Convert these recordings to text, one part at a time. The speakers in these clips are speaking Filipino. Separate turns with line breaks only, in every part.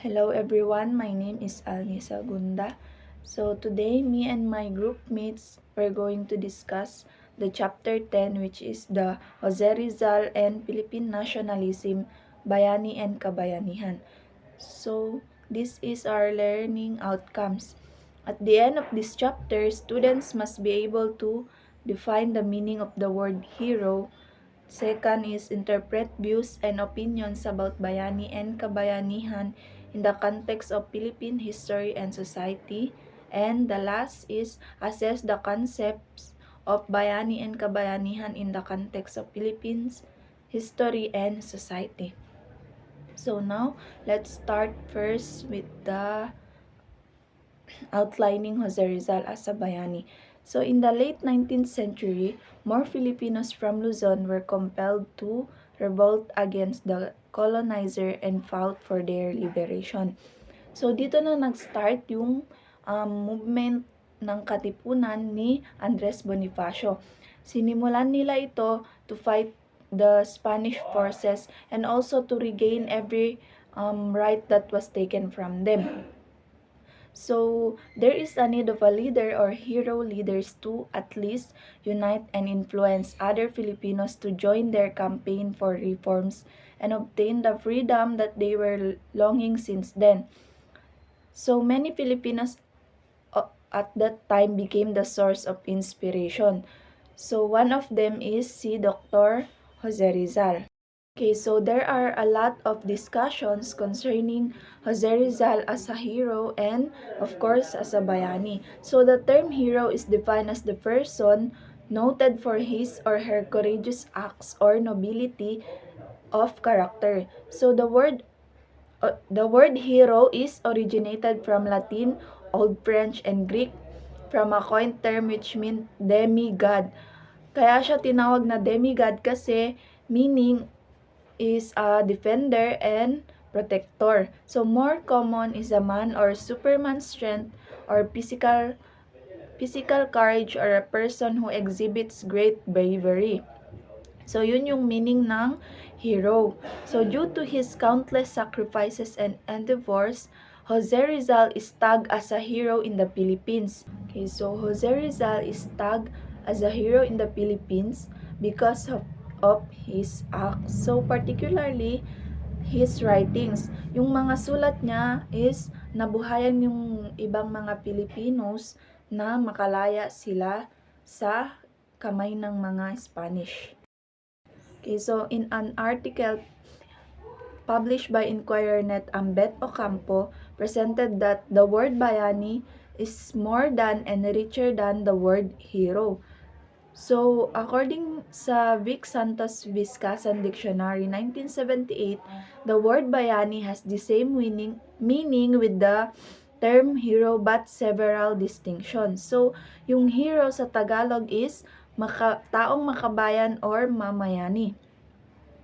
Hello everyone, my name is Alnisa Gunda. So today, me and my group mates are going to discuss the chapter 10, which is the Jose Rizal and Philippine Nationalism, Bayani and Kabayanihan. So this is our learning outcomes. At the end of this chapter, students must be able to define the meaning of the word hero. Second is interpret views and opinions about bayani and kabayanihan in the context of Philippine history and society. And the last is assess the concepts of bayani and kabayanihan in the context of Philippines history and society. So now, let's start first with the outlining Jose Rizal as a bayani. So in the late 19th century, more Filipinos from Luzon were compelled to revolt against the colonizer and fought for their liberation. So dito na nag-start yung movement ng Katipunan ni Andres Bonifacio. Sinimulan nila ito to fight the Spanish forces and also to regain every right that was taken from them. So, there is a need of a leader or hero leaders to at least unite and influence other Filipinos to join their campaign for reforms and obtain the freedom that they were longing since then. So, many Filipinos at that time became the source of inspiration. So, one of them is si Dr. Jose Rizal. Okay, so there are a lot of discussions concerning Jose Rizal as a hero and, of course, as a bayani. So the term hero is defined as the person noted for his or her courageous acts or nobility of character. So the word hero is originated from Latin, Old French, and Greek from a coined term which means demigod. Kaya siya tinawag na demigod kasi meaning is a defender and protector. So more common is a man or superman strength or physical courage or a person who exhibits great bravery. So yun yung meaning ng hero. So due to his countless sacrifices and endeavors, Jose Rizal is tagged as a hero in the Philippines. Okay, so Jose Rizal is tagged as a hero in the Philippines because of his acts. So particularly his writings. Yung mga sulat niya is nabuhayan yung ibang mga Pilipinos na makalaya sila sa kamay ng mga Spanish. Okay, so in an article published by Inquirer.net, Ambet Ocampo presented that the word bayani is more than and richer than the word hero. So, according sa Vic Santos Viscasan Dictionary 1978, the word bayani has the same meaning with the term hero but several distinctions. So, yung hero sa Tagalog is taong makabayan or mamayani.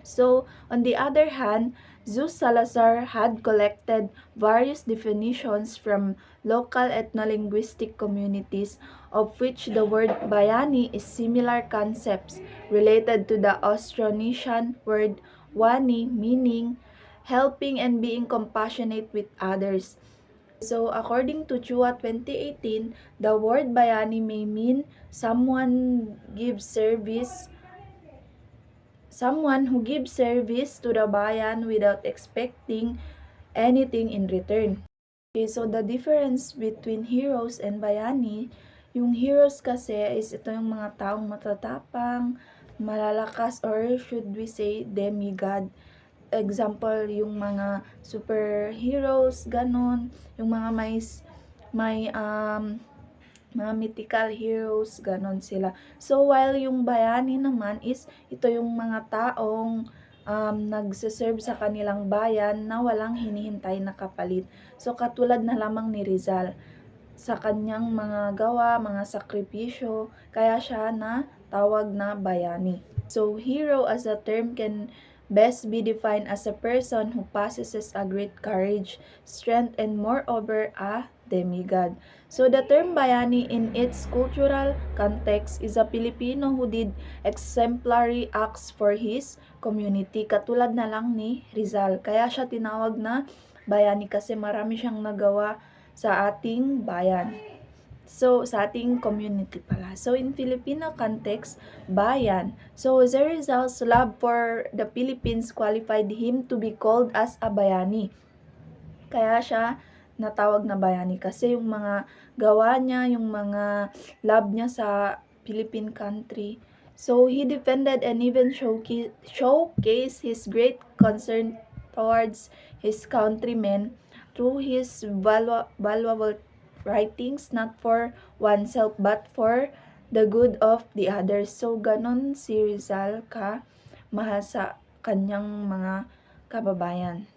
So, on the other hand, Zeus Salazar had collected various definitions from local ethno-linguistic communities, of which the word bayani is similar concepts related to the Austronesian word wani, meaning helping and being compassionate with others. So, according to Chua 2018, the word bayani may mean someone who gives service to the bayan without expecting anything in return. Okay, so the difference between heroes and bayani, yung heroes kasi is ito yung mga taong matatapang, malalakas, or should we say demigod. Example, yung mga superheroes, ganon, yung mga mga mythical heroes, ganon sila. So, while yung bayani naman is, ito yung mga taong nagsiserve sa kanilang bayan na walang hinihintay na kapalit. So, katulad na lamang ni Rizal, sa kanyang mga gawa, mga sakripisyo, kaya siya na tawag na bayani. So, hero as a term can best be defined as a person who possesses a great courage, strength, and moreover, a demigod. So the term bayani in its cultural context is a Filipino who did exemplary acts for his community. Katulad na lang ni Rizal. Kaya siya tinawag na bayani kasi marami siyang nagawa sa ating bayan. So, sa ating community pala. So, in Filipino context, bayan. So, Rizal's love for the Philippines qualified him to be called as a bayani. Kaya siya natawag na bayani kasi yung mga gawa niya, yung mga love niya sa Philippine country. So, he defended and even showcased his great concern towards his countrymen through his valuable writings, not for oneself but for the good of the others. So, ganon si Rizal ka mahal sa kanyang mga kababayan.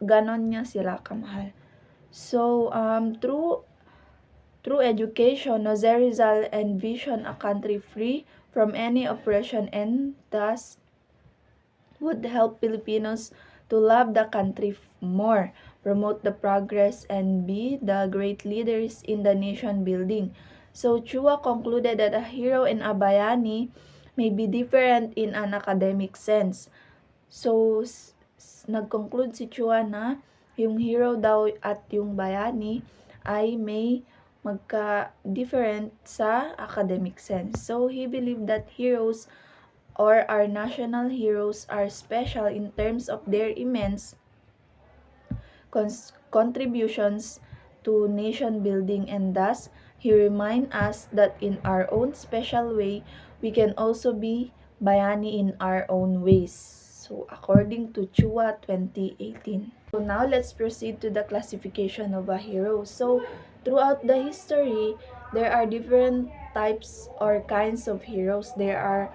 Ganon niya sila kamahal. So, through education, Jose Rizal envisioned a country free from any oppression and thus would help Filipinos to love the country more, promote the progress, and be the great leaders in the nation building. So Chua concluded that a hero and a bayani may be different in an academic sense. So nag-conclude si Chua na yung hero daw at yung bayani ay may magka-different sa academic sense. So he believed that heroes or our national heroes are special in terms of their immense contributions to nation building, and thus he reminds us that in our own special way we can also be bayani in our own ways. So according to Chua 2018. So now let's proceed to the classification of a hero. So throughout the history, there are different types or kinds of heroes. There are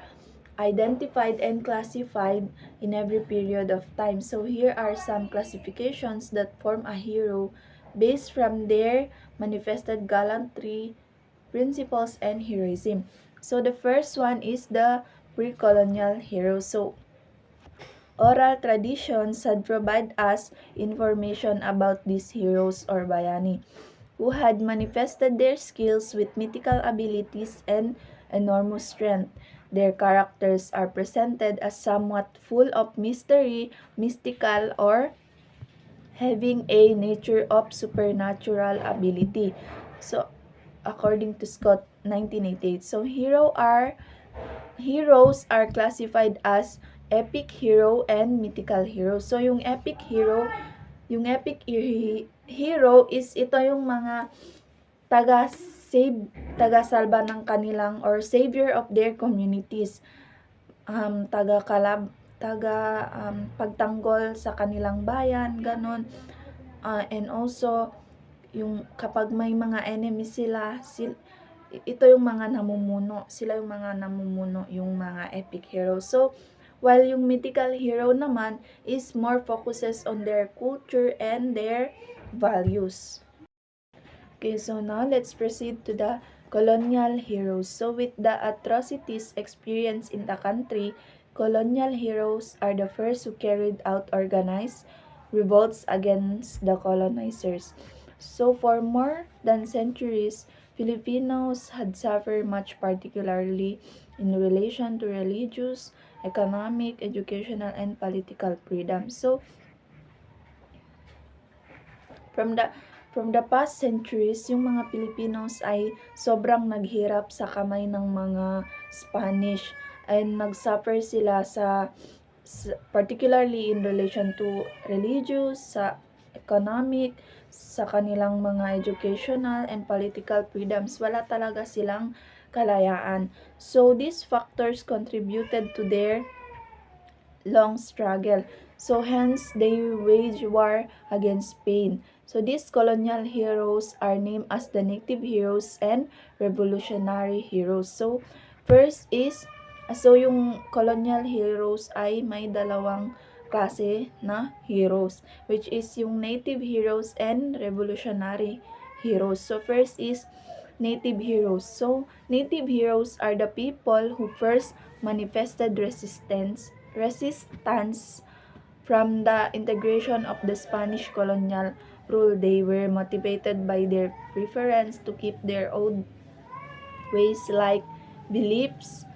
identified and classified in every period of time. So here are some classifications that form a hero based from their manifested gallantry, principles, and heroism. So the first one is the pre-colonial hero. So oral traditions had provided us information about these heroes or bayani, who had manifested their skills with mythical abilities and enormous strength. Their characters are presented as somewhat full of mystery, mystical, or having a nature of supernatural ability. So, according to Scott 1988. So, heroes are classified as epic hero and mythical hero. So, yung epic hero is ito yung mga taga-salba ng kanilang or savior of their communities. Pagtanggol sa kanilang bayan, ganon. And also, yung kapag may mga enemies ito yung mga namumuno. Sila yung mga namumuno, yung mga epic heroes. So, while yung mythical hero naman is more focuses on their culture and their values. Okay, so now let's proceed to the colonial heroes. So with the atrocities experienced in the country, colonial heroes are the first who carried out organized revolts against the colonizers. So for more than centuries, Filipinos had suffered much, particularly in relation to religious, economic, educational, and political freedom. So from the past centuries, yung mga Pilipinos ay sobrang naghirap sa kamay ng mga Spanish, and nagsuffer sila particularly in relation to religious, sa economic, sa kanilang mga educational and political freedoms. Wala talaga silang kalayaan. So these factors contributed to their long struggle. So hence they wage war against Spain. So these colonial heroes are named as the native heroes and revolutionary heroes. So first is, so yung colonial heroes ay may dalawang klase na heroes, which is yung native heroes and revolutionary heroes. So first is native heroes. So native heroes are the people who first manifested resistance From the integration of the Spanish colonial rule, they were motivated by their preference to keep their old ways like beliefs,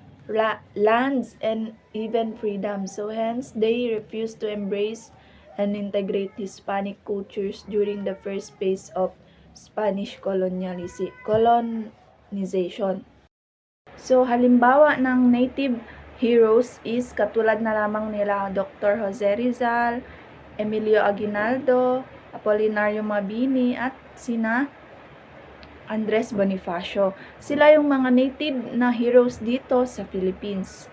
lands, and even freedom. So hence, they refused to embrace and integrate Hispanic cultures during the first phase of Spanish colonization. So halimbawa ng native heroes is katulad na lamang nila Dr. Jose Rizal, Emilio Aguinaldo, Apolinario Mabini at sina Andres Bonifacio. Sila yung mga native na heroes dito sa Philippines.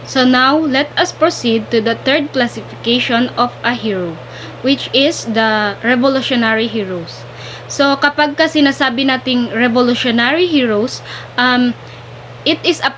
So now, let us proceed to the third classification of a hero, which is the revolutionary heroes. So kapag ka sinasabi nating revolutionary heroes, it is a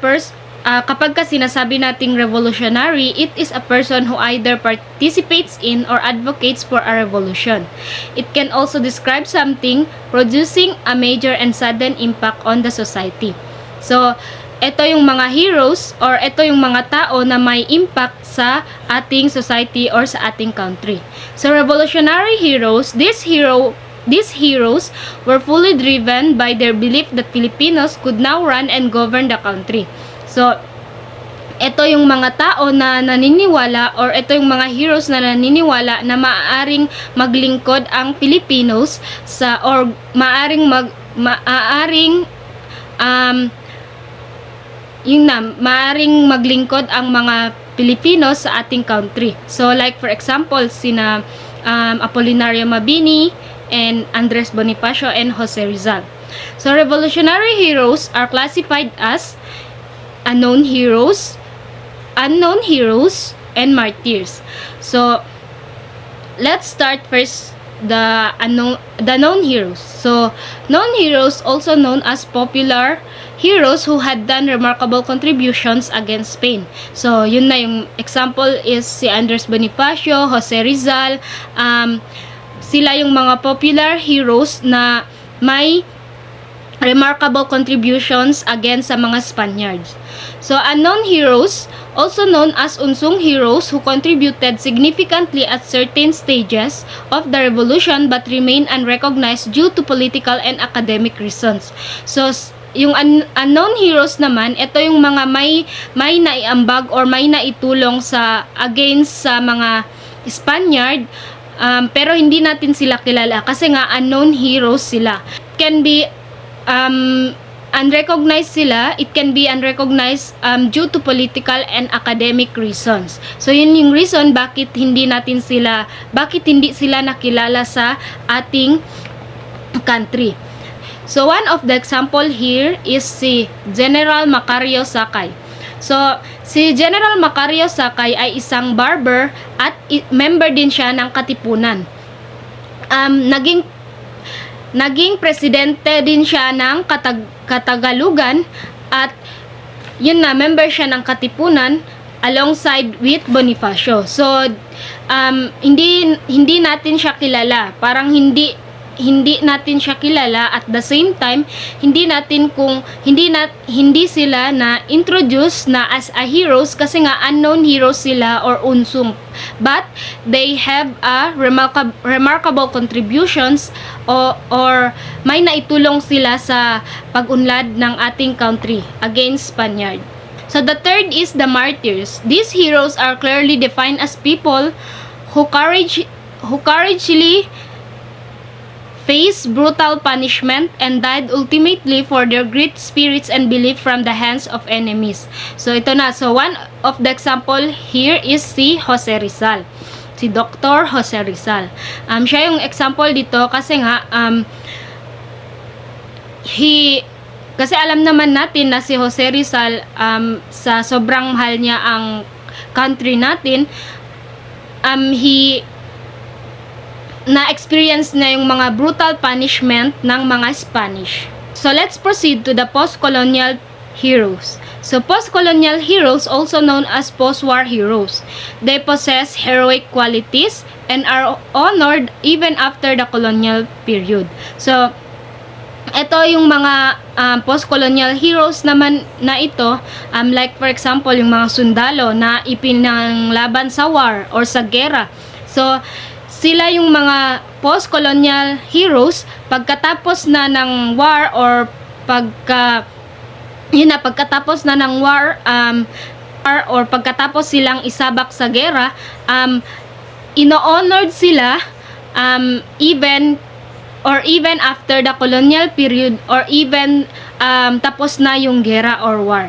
kapag ka sinasabi nating revolutionary, it is a person who either participates in or advocates for a revolution. It can also describe something producing a major and sudden impact on the society. So, ito yung mga heroes or ito yung mga tao na may impact sa ating society or sa ating country. So, revolutionary heroes, these heroes were fully driven by their belief that Filipinos could now run and govern the country. So, ito yung mga tao na naniniwala or ito yung mga heroes na naniniwala na maaaring maglingkod ang Filipinos sa or maaaring maglingkod ang mga Pilipino sa ating country. So like for example, sina Apolinario Mabini and Andres Bonifacio and Jose Rizal. So revolutionary heroes are classified as unknown heroes, and martyrs. So let's start first the known heroes. So known heroes, also known as popular heroes who had done remarkable contributions against Spain. So yun na yung example is si Andres Bonifacio, Jose Rizal. Sila yung mga popular heroes na may remarkable contributions against sa mga Spaniards. So unknown heroes, also known as unsung heroes, who contributed significantly at certain stages of the revolution but remain unrecognized due to political and academic reasons. So yung unknown heroes naman, ito yung mga may naiambag or may naitulong sa against sa mga Spaniard, pero hindi natin sila kilala kasi nga unknown heroes sila. Can be unrecognized sila. It can be unrecognized due to political and academic reasons. So yun yung reason bakit hindi sila nakilala sa ating country. So one of the example here is si General Macario Sakay. So si General Macario Sakay ay isang barber at member din siya ng Katipunan. Naging presidente din siya ng Katagalugan at yun na, member siya ng Katipunan alongside with Bonifacio. So hindi natin siya kilala. Parang hindi natin siya kilala. At the same time, hindi sila na introduce na as a heroes kasi nga unknown heroes sila or unsung, but they have a remarkable contributions or may naitulong sila sa pag-unlad ng ating country against Spaniard. So the third is the martyrs. These heroes are clearly defined as people who courageously faced brutal punishment and died ultimately for their great spirits and belief from the hands of enemies. So ito na. So one of the example here is si Jose Rizal. Si Dr. Jose Rizal. Siya yung example dito kasi nga kasi alam naman natin na si Jose Rizal sa sobrang mahal niya ang country natin, na-experience na yung mga brutal punishment ng mga Spanish. So let's proceed to the post-colonial heroes. So post-colonial heroes, also known as post-war heroes. They possess heroic qualities and are honored even after the colonial period. So ito yung mga post-colonial heroes naman na ito, like for example yung mga sundalo na ipinanglaban sa war or sa gera. So sila yung mga post-colonial heroes pagkatapos na ng war or pagkatapos na ng war, or pagkatapos silang isabak sa gera, ino-honored sila, even after the colonial period, or even tapos na yung gera or war.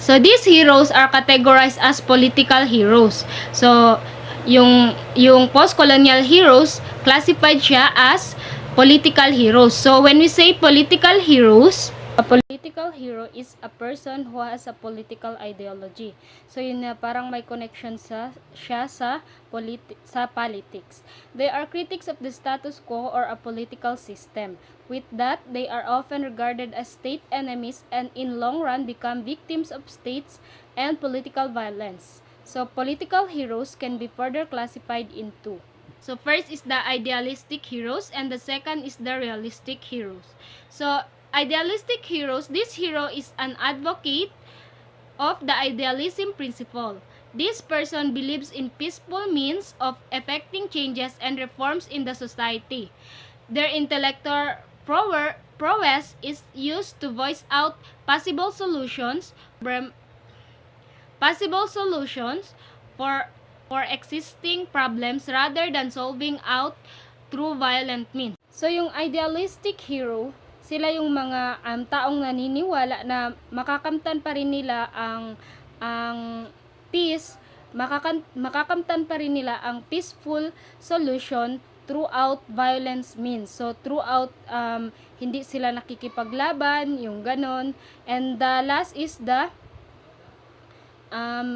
So these heroes are categorized as political heroes. So yung post-colonial heroes, classified siya as political heroes. So when we say political heroes, a political hero is a person who has a political ideology. So yun na, parang may connection siya sa politics. They are critics of the status quo or a political system. With that, they are often regarded as state enemies and in long run become victims of states and political violence. So political heroes can be further classified in two. So first is the idealistic heroes and the second is the realistic heroes. So idealistic heroes, this hero is an advocate of the idealism principle. This person believes in peaceful means of effecting changes and reforms in the society. Their intellectual prowess is used to voice out possible solutions for existing problems rather than solving out through violent means. So yung idealistic hero, sila yung mga taong naniniwala na makakamtan pa rin nila ang peace, makakamtan pa rin nila ang peaceful solution throughout violence means. So throughout hindi sila nakikipaglaban, yung ganon. And the last is the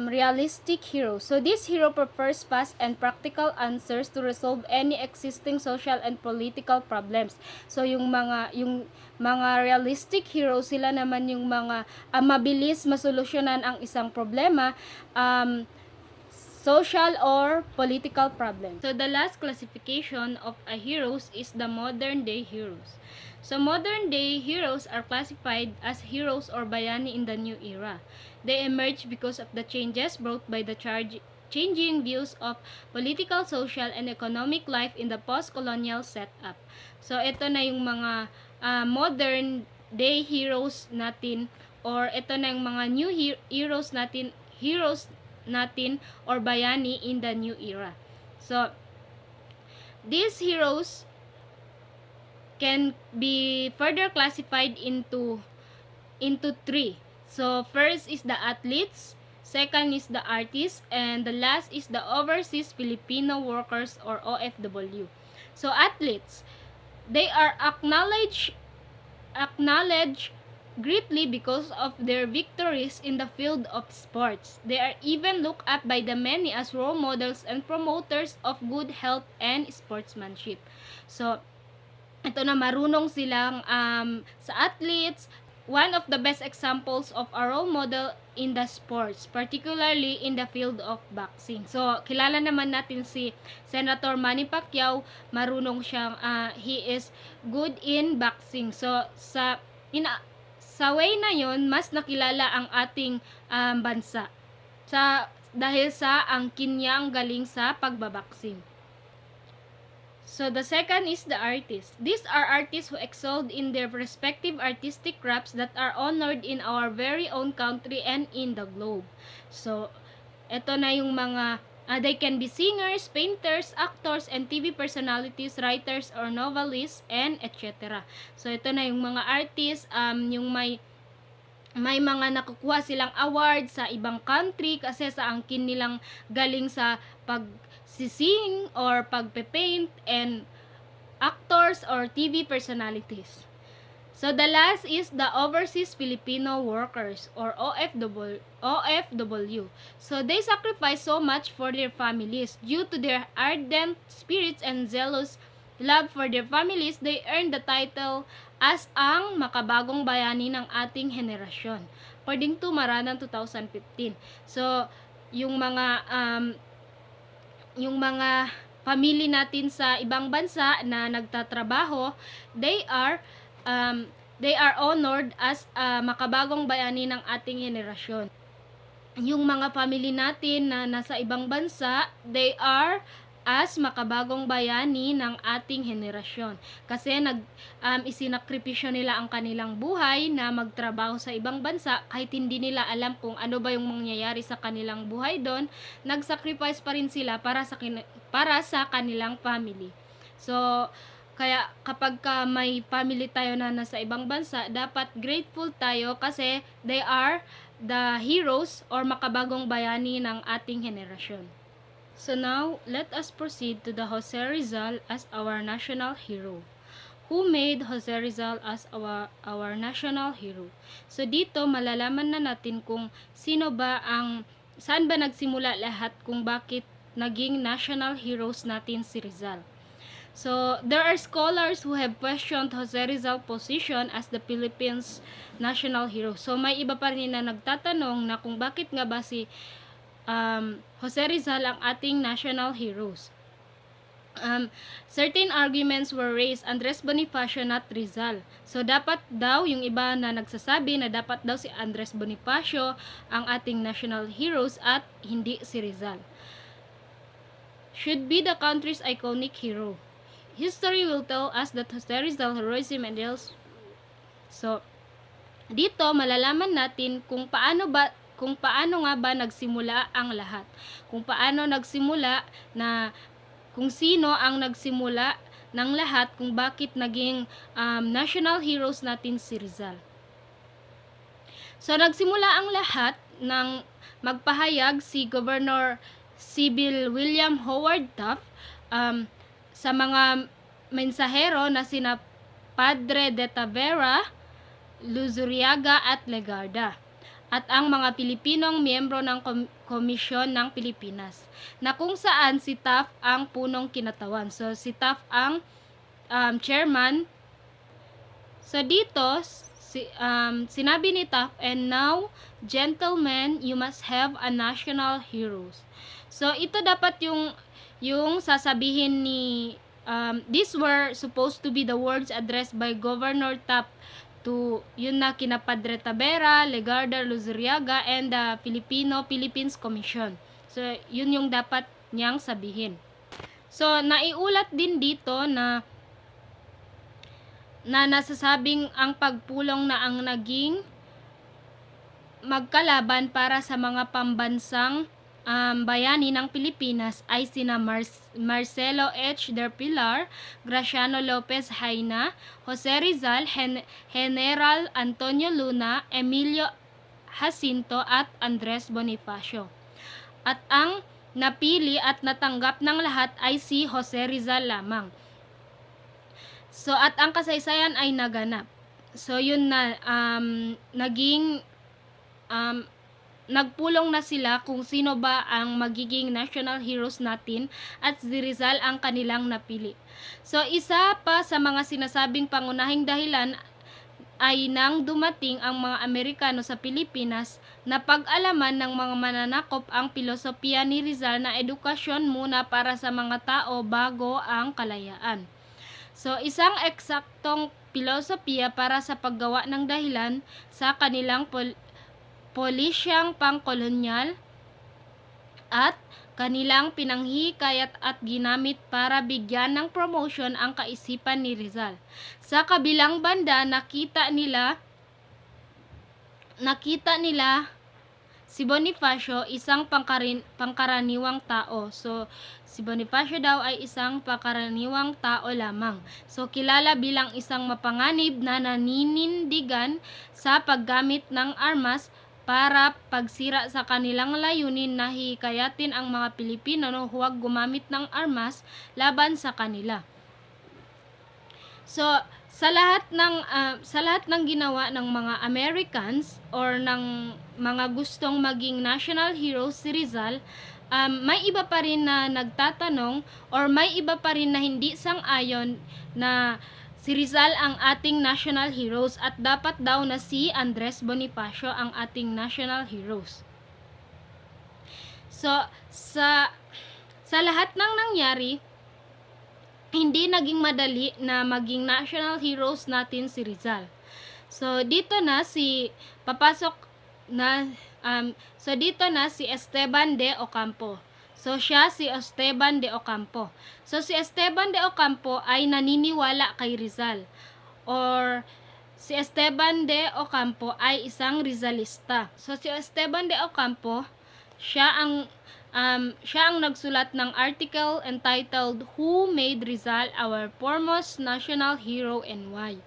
realistic hero. So this hero prefers fast and practical answers to resolve any existing social and political problems. So yung mga realistic hero, sila naman yung mga mabilis masolusyonan ang isang problema, social or political problem. So the last classification of a heroes is the modern day heroes. So modern day heroes are classified as heroes or bayani in the new era. They emerge because of the changes brought by the changing views of political, social, and economic life in the post-colonial setup. So ito na yung mga modern day heroes natin, or ito na yung mga new heroes natin or bayani in the new era. So these heroes can be further classified into three. So first is the athletes, second is the artists, and the last is the overseas Filipino workers or OFW. So athletes, they are acknowledged greatly because of their victories in the field of sports. They are even looked at by the many as role models and promoters of good health and sportsmanship. So ito na, marunong silang sa athletes. One of the best examples of a role model in the sports, particularly in the field of boxing. So kilala naman natin si Senator Manny Pacquiao, marunong siyang he is good in boxing. So sa way na yon, mas nakilala ang ating bansa dahil sa angkin niya ang galing sa pagbaboxing. So the second is the artists. These are artists who excelled in their respective artistic crafts that are honored in our very own country and in the globe. So ito na yung mga they can be singers, painters, actors, and TV personalities, writers or novelists, and etc. So ito na yung mga artists, yung may mga nakukuha silang award sa ibang country kasi sa angkin nilang galing sa pagsising or pagpe-paint, and actors or TV personalities. So the last is the overseas Filipino workers or OFW. So they sacrifice so much for their families. Due to their ardent spirits and zealous love for their families, they earned the title as ang makabagong bayani ng ating henerasyon, according to Maranan 2015. So yung mga family natin sa ibang bansa na nagtatrabaho, they are they are honored as makabagong bayani ng ating henerasyon. Yung mga family natin na nasa ibang bansa, they are as makabagong bayani ng ating henerasyon. Kasi isinakripisyo nila ang kanilang buhay na magtrabaho sa ibang bansa kahit hindi nila alam kung ano ba yung mangyayari sa kanilang buhay doon. Nag-sacrifice pa rin sila para sa kanilang family. So, kaya kapag may family tayo na nasa ibang bansa, dapat grateful tayo kasi they are the heroes or makabagong bayani ng ating henerasyon. So now, let us proceed to the Jose Rizal as our national hero. Who made Jose Rizal as our national hero? So dito, malalaman na natin kung saan ba nagsimula lahat kung bakit naging national heroes natin si Rizal. So, there are scholars who have questioned Jose Rizal's position as the Philippines national hero. So, may iba pa rin na nagtatanong na kung bakit nga ba si Jose Rizal ang ating national heroes. Certain arguments were raised, Andres Bonifacio, not Rizal. So, dapat daw, yung iba na nagsasabi na dapat daw si Andres Bonifacio ang ating national heroes at hindi si Rizal. Should be the country's iconic hero. History will tell us that Jose Rizal heroism and else. So, dito malalaman natin kung paano nga ba nagsimula ang lahat. Kung sino ang nagsimula ng lahat, kung bakit naging national heroes natin si Rizal. So, nagsimula ang lahat ng magpahayag si Governor Civil William Howard Taft sa mga mensahero na sina Padre de Tavera, Luzuriaga at Legarda at ang mga Pilipinong miyembro ng Komisyon ng Pilipinas na kung saan si Taft ang punong kinatawan. So si Taft ang chairman. So dito sinabi ni Taft, and now gentlemen, you must have a national heroes. So ito dapat yung sasabihin ni these were supposed to be the words addressed by Governor Taft to kina Padre Tavera, Legarda, Luzuriaga, and the Philippines Commission. So yun yung dapat niyang sabihin. So naiulat din dito na nasasabing ang pagpulong na ang naging magkalaban para sa mga pambansang bayani ng Pilipinas ay sina Marcelo H. del Pilar, Graciano Lopez Haina, Jose Rizal, General Antonio Luna, Emilio Jacinto at Andres Bonifacio. At ang napili at natanggap ng lahat ay si Jose Rizal lamang. So at ang kasaysayan ay naganap. So yun na nagpulong na sila kung sino ba ang magiging national heroes natin at si Rizal ang kanilang napili. So isa pa sa mga sinasabing pangunahing dahilan ay nang dumating ang mga Amerikano sa Pilipinas na pag-alaman ng mga mananakop ang filosofiya ni Rizal na edukasyon muna para sa mga tao bago ang kalayaan. So isang eksaktong filosofiya para sa paggawa ng dahilan sa kanilang polisyang pangkolonyal at kanilang pinanghihikayat at ginamit para bigyan ng promotion ang kaisipan ni Rizal. Sa kabilang banda, nakita nila si Bonifacio isang pangkaraniwang tao. So, si Bonifacio daw ay isang pangkaraniwang tao lamang. So, kilala bilang isang mapanganib na naninindigan sa paggamit ng armas para pagsira sa kanilang layunin na hikayatin ang mga Pilipino na huwag gumamit ng armas laban sa kanila. So, sa lahat ng ginawa ng mga Americans or ng mga gustong maging national heroes si Rizal, may iba pa rin na nagtatanong or may iba pa rin na hindi sang-ayon na si Rizal ang ating national heroes at dapat daw na si Andres Bonifacio ang ating national heroes. So, sa lahat ng nangyari, hindi naging madali na maging national heroes natin si Rizal. So dito na si papasok na so dito na si Esteban de Ocampo. So siya si Esteban de Ocampo. So si Esteban de Ocampo ay naniniwala kay Rizal, or si Esteban de Ocampo ay isang Rizalista. So si Esteban de Ocampo, siya ang nagsulat ng article entitled Who Made Rizal Our Foremost National Hero and Why?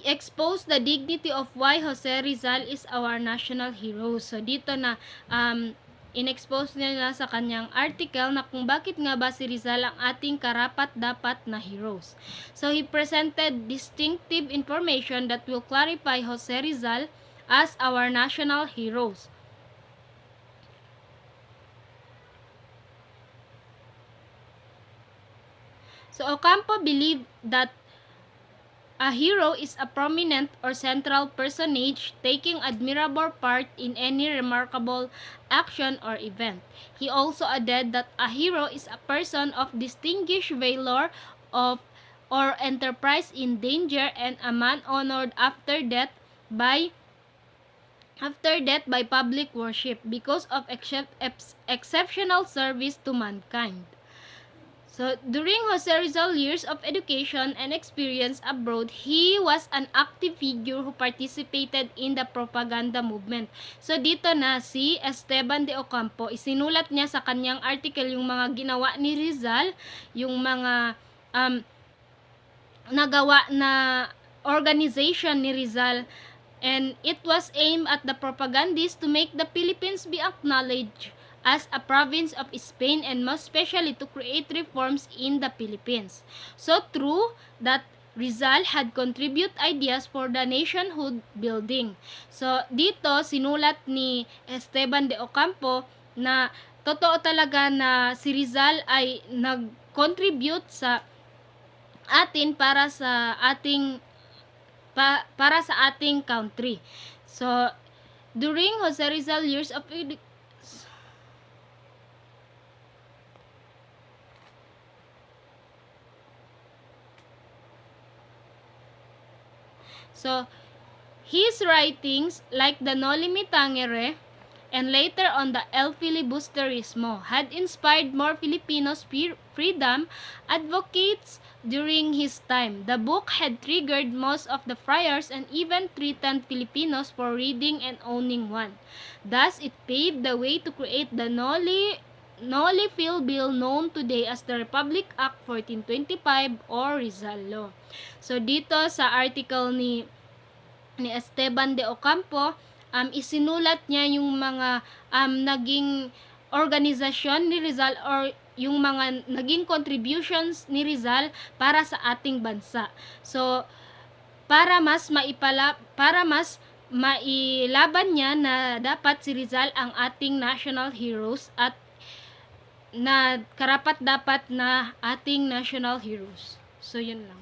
He exposed the dignity of why Jose Rizal is our national hero. So dito na in-expose niya sa kanyang article na kung bakit nga ba si Rizal ang ating karapat-dapat na heroes. So he presented distinctive information that will clarify Jose Rizal as our national heroes. So Ocampo believed that a hero is a prominent or central personage taking admirable part in any remarkable action or event. He also added that a hero is a person of distinguished valor or enterprise in danger, and a man honored after death by public worship because of exceptional service to mankind. So, during Jose Rizal's years of education and experience abroad, he was an active figure who participated in the propaganda movement. So, dito na si Esteban de Ocampo, isinulat niya sa kanyang article yung mga ginawa ni Rizal, yung mga nagawa na organization ni Rizal, and it was aimed at the propagandists to make the Philippines be acknowledged as a province of Spain, and most especially to create reforms in the Philippines. So true that Rizal had contribute ideas for the nationhood building. So dito sinulat ni Esteban de Ocampo na totoo talaga na si Rizal ay nag-contribute sa atin para sa ating country. So during Jose Rizal years of So, his writings, like the Noli Me Tangere and later on the El Filibusterismo, had inspired more Filipinos' freedom advocates during his time. The book had triggered most of the friars and even threatened Filipinos for reading and owning one. Thus, it paved the way to create the Noli Phil Bill, known today as the Republic Act 1425 or Rizal Law. So dito sa article ni Esteban de Ocampo, isinulat niya yung mga naging organisasyon ni Rizal or yung mga naging contributions ni Rizal para sa ating bansa. So para mas mailaban niya na dapat si Rizal ang ating national heroes at na karapat dapat na ating national heroes. So yun lang.